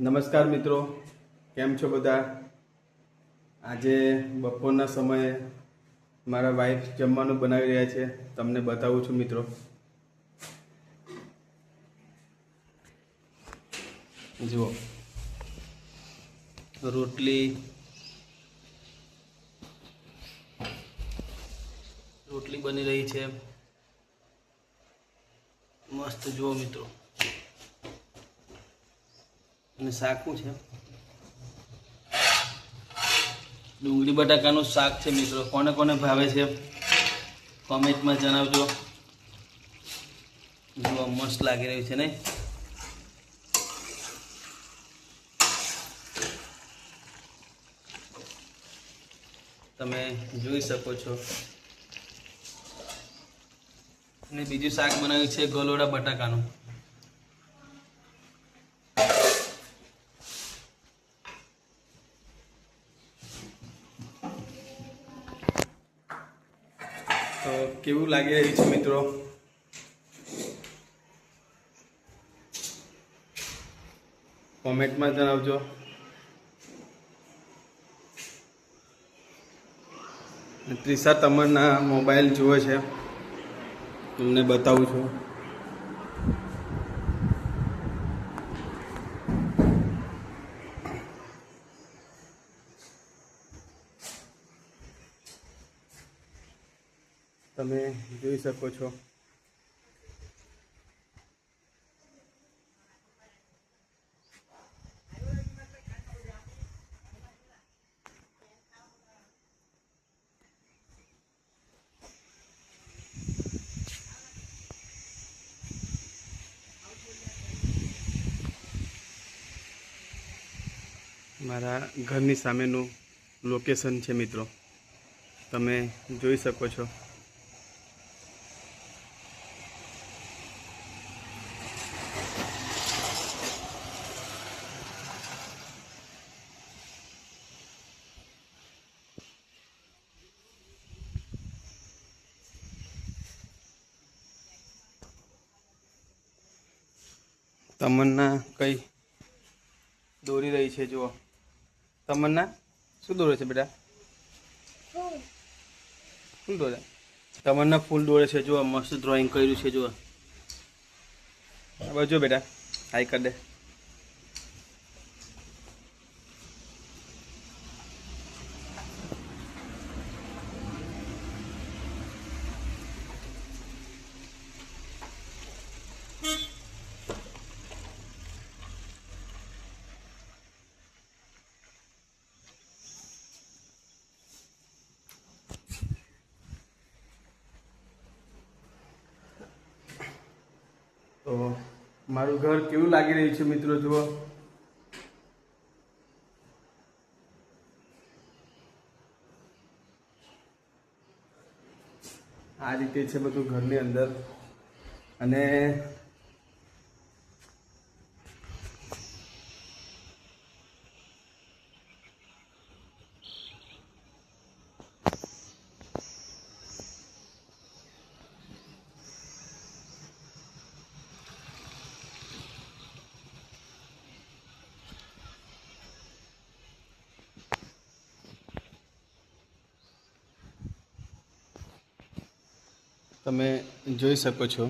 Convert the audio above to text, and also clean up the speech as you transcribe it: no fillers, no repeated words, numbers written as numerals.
નમસ્કાર મિત્રો, કેમ છો બધા? આજે બપોરના સમયે મારા વાઈફ જમવાનું બનાવી રહ્યા છે. તમને બતાવું છું મિત્રો. જુઓ, રોટલી બની રહી છે. મસ્ત જુઓ મિત્રો. અને શાકું છે, ડુંગળી બટાકાનું શાક છે મિત્રો. કોને કોને ભાવે છે કોમેન્ટમાં જણાવજો. જુઓ, મસ્ત લાગી રહ્યું છે નહીં? તમે જોઈ શકો છો. અને બીજું શાક બનાવ્યું છે ગલોડા બટાકાનું. તો કેવું લાગી રહ્યું છે મિત્રો? કોમેન્ટમાં જણાવજો. ત્રિષા તમન્ના મોબાઈલ જુએ છે, તમને બતાવું છું. તમે જોઈ શકો છો. મારા ઘરની સામેનું લોકેશન છે મિત્રો, તમે જોઈ શકો છો. તમન્ના કઈ દોરી રહી છે જુઓ. તમન્ના શું દોરે છે બેટા? ફૂલ દોરે. તમન્ના ફૂલ દોરે છે જુઓ. મસ્ત ડ્રોઈંગ કર્યું છે જુઓ. હવે જો બેટા, હાઈ કર દે. તો મારું ઘર કેવું લાગી રહ્યું છે મિત્રો જુઓ. આ રીતે છે બધું ઘરની અંદર. અને તમે જોઈ શકો છો